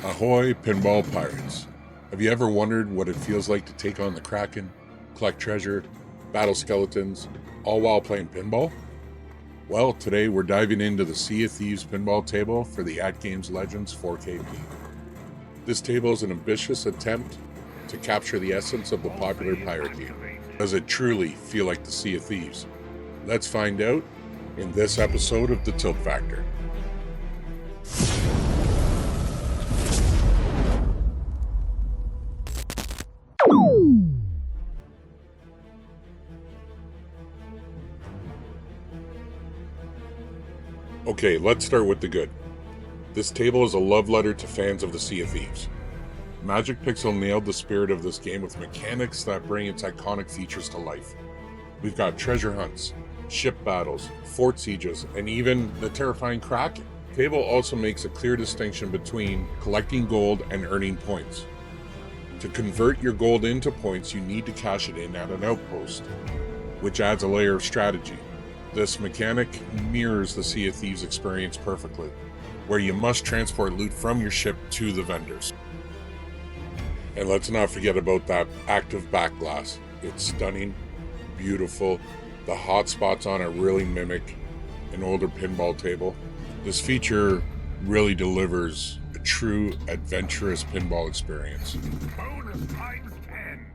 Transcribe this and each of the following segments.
Ahoy, pinball pirates. Have you ever wondered what it feels like to take on the Kraken, collect treasure, battle skeletons, all while playing pinball? Well, today we're diving into the Sea of Thieves pinball table for the At Games Legends 4KP. This table is an ambitious attempt to capture the essence of the popular pirate game. Does it truly feel like the Sea of Thieves? Let's find out in this episode of The Tilt Factor. Okay, let's start with the good. This table is a love letter to fans of the Sea of Thieves. Magic Pixel nailed the spirit of this game with mechanics that bring its iconic features to life. We've got treasure hunts, ship battles, fort sieges, and even the terrifying Kraken. The table also makes a clear distinction between collecting gold and earning points. To convert your gold into points, you need to cash it in at an outpost, which adds a layer of strategy. This mechanic mirrors the Sea of Thieves experience perfectly, where you must transport loot from your ship to the vendors. And let's not forget about that active back glass. It's stunning, beautiful. The hot spots on it really mimic an older pinball table. This feature really delivers a true adventurous pinball experience. Bonus times 10.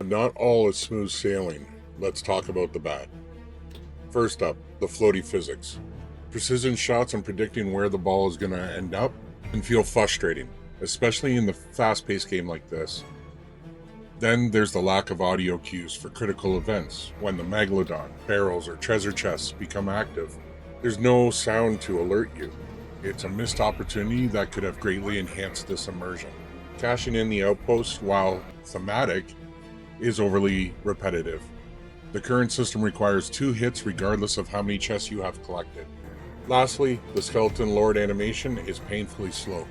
Not all is smooth sailing. Let's talk about the bad. First up, the floaty physics. Precision shots and predicting where the ball is going to end up can feel frustrating, especially in the fast-paced game like this. Then there's the lack of audio cues for critical events. When the megalodon, barrels, or treasure chests become active, there's no sound to alert you. It's a missed opportunity that could have greatly enhanced this immersion. Cashing in the outpost, while thematic, is overly repetitive. The current system requires 2 hits regardless of how many chests you have collected. Lastly, the skeleton lord animation is painfully slow.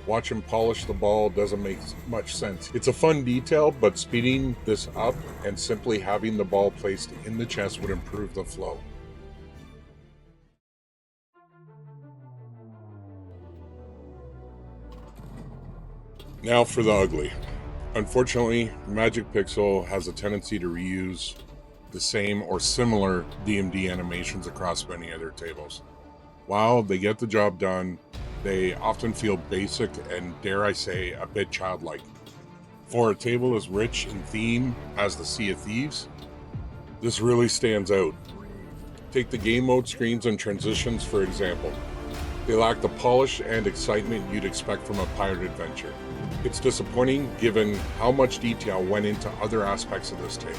Watching polish the ball doesn't make much sense. It's a fun detail, but speeding this up and simply having the ball placed in the chest would improve the flow. Now for the ugly. Unfortunately, Magic Pixel has a tendency to reuse the same or similar DMD animations across many of their tables. While they get the job done, they often feel basic and, dare I say, a bit childlike. For a table as rich in theme as the Sea of Thieves, this really stands out. Take the game mode screens and transitions for example. They lack the polish and excitement you'd expect from a pirate adventure. It's disappointing given how much detail went into other aspects of this table.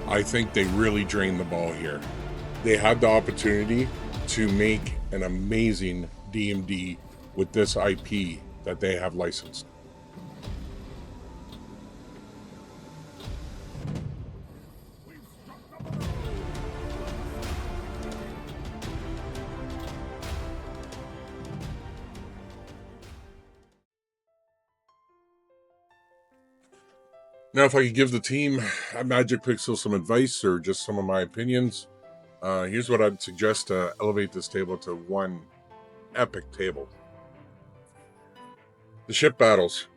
I think they really drained the ball here. They had the opportunity to make an amazing DMD with this IP that they have licensed. Now, if I could give the team at Magic Pixel some advice or just some of my opinions, here's what I'd suggest to elevate this table to one epic table. The ship battles.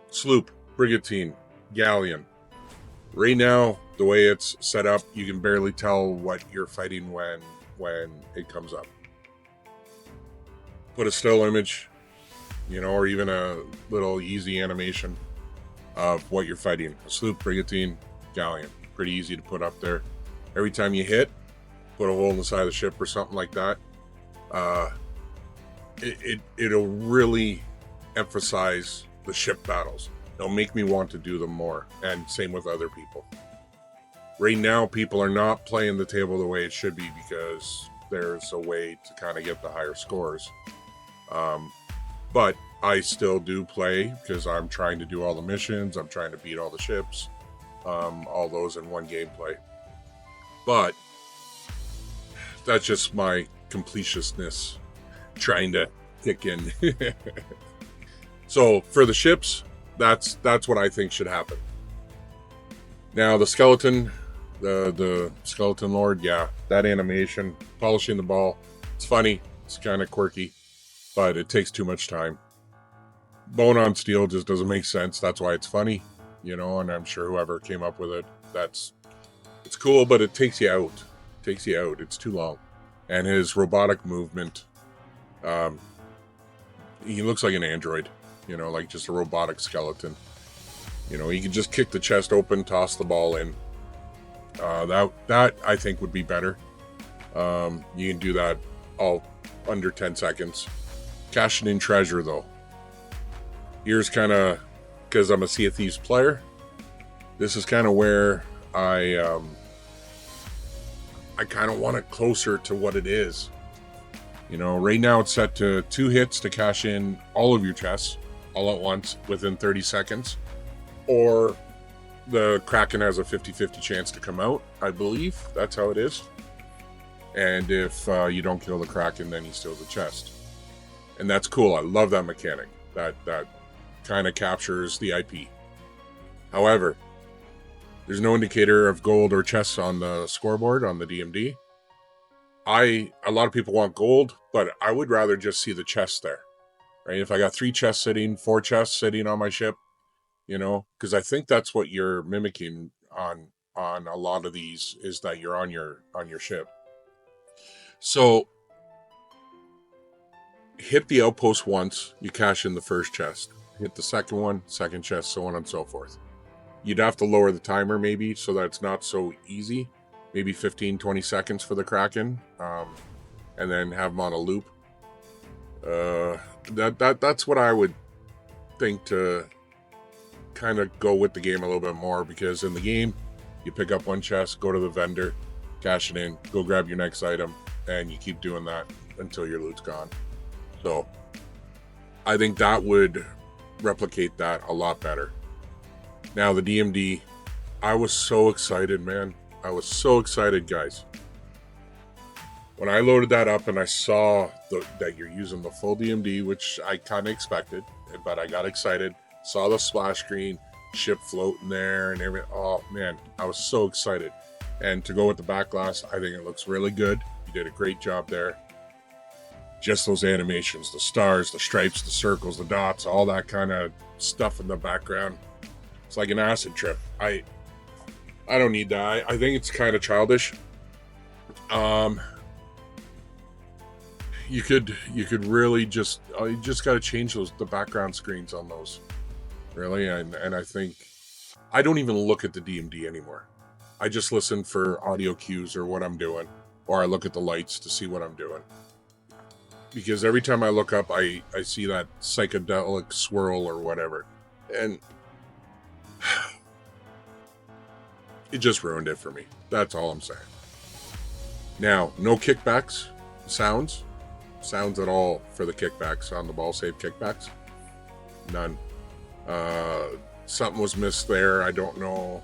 Sloop, brigantine, galleon. Right now, the way it's set up, you can barely tell what you're fighting when it comes up. Put a still image, or even a little easy animation of what you're fighting. A sloop, brigantine, galleon. Pretty easy to put up there. Every time you hit, put a hole in the side of the ship or something like that. It'll really emphasize the ship battles. It'll make me want to do them more, and same with other people. Right now, people are not playing the table the way it should be because there's a way to kind of get the higher scores. But I still do play because I'm trying to do all the missions. I'm trying to beat all the ships, all those in one gameplay. But that's just my completionist trying to kick in. So for the ships, that's what I think should happen. Now the skeleton the Skeleton Lord, yeah, that animation, polishing the ball, it's funny, it's kind of quirky, but it takes too much time. Bone on steel just doesn't make sense. That's why it's funny, and I'm sure whoever came up with it, it's cool, but it takes you out. It's too long. And his robotic movement, he looks like an android, like just a robotic skeleton. He can just kick the chest open, toss the ball in. That I think would be better. You can do that all under 10 seconds. Cashing in treasure, though. Here's kind of, because I'm a Sea of Thieves player, this is kind of where I kind of want it closer to what it is. Right now it's set to 2 hits to cash in all of your chests all at once within 30 seconds. Or the Kraken has a 50-50 chance to come out, I believe. That's how it is. And if you don't kill the Kraken, then you steal the chest. And that's cool. I love that mechanic. That kind of captures the IP. However, there's no indicator of gold or chests on the scoreboard on the DMD. A lot of people want gold, but I would rather just see the chests there. Right? If I got 3 chests sitting, 4 chests sitting on my ship, because I think that's what you're mimicking on a lot of these, is that you're on your ship. So hit the outpost once, you cash in the first chest. Hit the second one, second chest, so on and so forth. You'd have to lower the timer maybe so that it's not so easy. Maybe 15-20 seconds for the Kraken, and then have them on a loop. That's what I would think to kind of go with the game a little bit more, because in the game you pick up 1 chest, go to the vendor, cash it in, go grab your next item, and you keep doing that until your loot's gone. So I think that would replicate that a lot better. Now the DMD, I was so excited, man. I was so excited, guys. When I loaded that up and I saw that you're using the full DMD, which I kind of expected, but I got excited. Saw the splash screen, ship floating there and everything. Oh, man, I was so excited. And to go with the back glass, I think it looks really good. You did a great job there. Just those animations, the stars, the stripes, the circles, the dots, all that kind of stuff in the background. It's like an acid trip. I don't need that. I think it's kind of childish. You could really just you just got to change the background screens on those, really. And I think I don't even look at the DMD anymore. I just listen for audio cues or what I'm doing, or I look at the lights to see what I'm doing. Because every time I look up, I see that psychedelic swirl or whatever, and it just ruined it for me. That's all I'm saying. Now, no kickbacks, sounds at all for the kickbacks on the ball save kickbacks. None. Something was missed there. I don't know.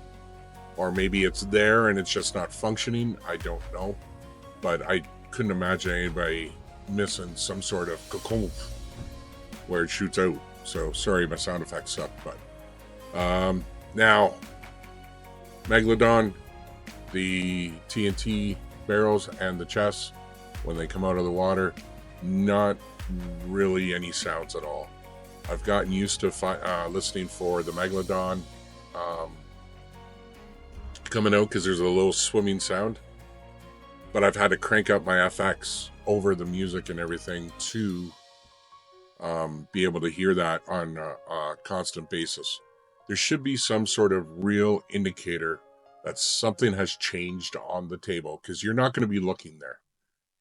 Or maybe it's there and it's just not functioning. I don't know. But I couldn't imagine anybody missing some sort of cocoon where it shoots out. So sorry, my sound effects suck. But now, Megalodon, the TNT barrels and the chests, when they come out of the water, not really any sounds at all. I've gotten used to listening for the Megalodon coming out because there's a little swimming sound, but I've had to crank up my FX over the music and everything to be able to hear that on a constant basis. There should be some sort of real indicator that something has changed on the table, because you're not going to be looking there.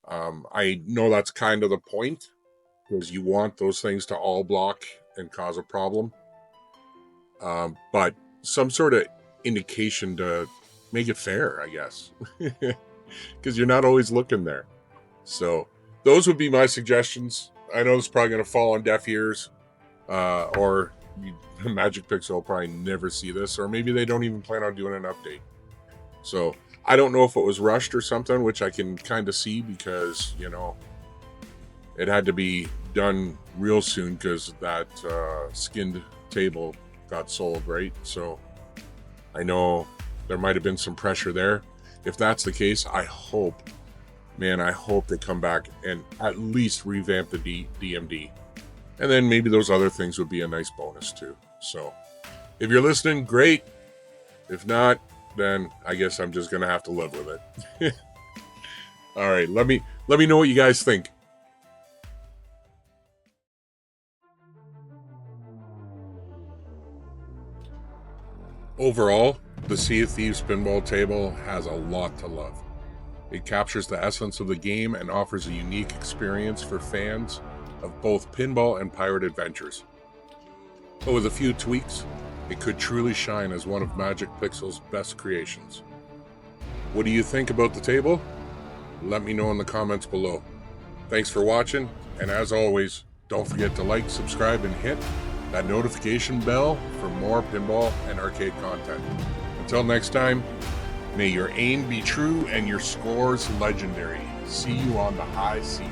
I know that's kind of the point, because you want those things to all block and cause a problem. But some sort of indication to make it fair, I guess, because you're not always looking there. So those would be my suggestions. I know it's probably going to fall on deaf ears, or Magic Pixel will probably never see this, or maybe they don't even plan on doing an update. So I don't know if it was rushed or something, which I can kind of see, because, it had to be done real soon because that skinned table got sold, right? So I know there might have been some pressure there. If that's the case, I hope they come back and at least revamp the DMD. And then maybe those other things would be a nice bonus too. So if you're listening, great. If not, then I guess I'm just going to have to live with it. All right, let me know what you guys think. Overall, the Sea of Thieves pinball table has a lot to love. It captures the essence of the game and offers a unique experience for fans of both pinball and pirate adventures. But with a few tweaks, it could truly shine as one of Magic Pixel's best creations. What do you think about the table? Let me know in the comments below. Thanks for watching, and as always, don't forget to like, subscribe, and hit that notification bell for more pinball and arcade content. Until next time, may your aim be true and your scores legendary. See you on the high seas.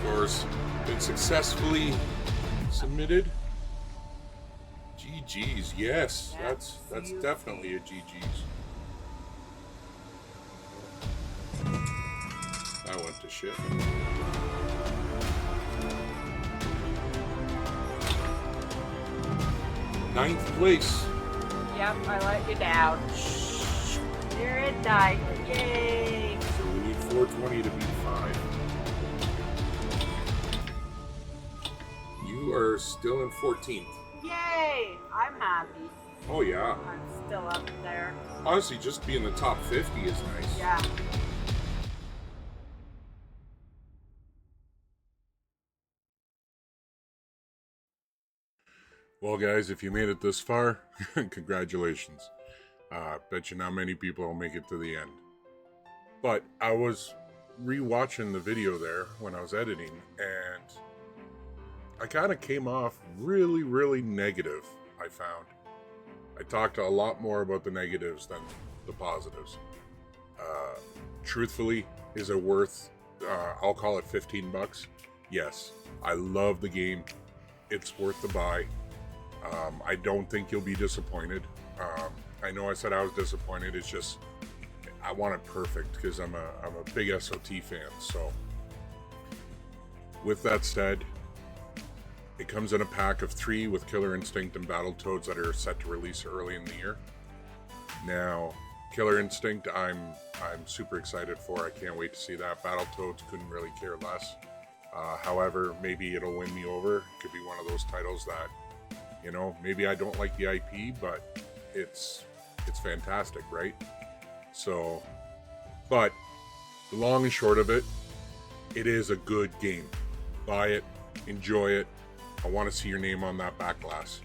Scores been successfully submitted. GG's, yes, that's definitely a GG's. That went to shit. Ninth place. Yep, I let you down. You're in ninth. Yay! So we need 420 to beat 5. You are still in 14th. Yay! I'm happy. Oh yeah. I'm still up there. Honestly, just being the top 50 is nice. Yeah. Well, guys, if you made it this far, congratulations. Bet you not many people will make it to the end. But I was rewatching the video there when I was editing, and I kind of came off really, really negative, I found. I talked a lot more about the negatives than the positives. Truthfully, is it worth, I'll call it $15? Yes. I love the game. It's worth the buy. I don't think you'll be disappointed. I know I said I was disappointed. It's just I want it perfect because I'm a big SOT fan. So with that said, it comes in a pack of 3 with Killer Instinct and Battletoads that are set to release early in the year. Now, Killer Instinct, I'm super excited for. I can't wait to see that. Battletoads couldn't really care less. However, maybe it'll win me over. It could be one of those titles that, you know, maybe I don't like the IP, but it's fantastic, right? So, but the long and short of it, it is a good game. Buy it, enjoy it. I want to see your name on that back glass.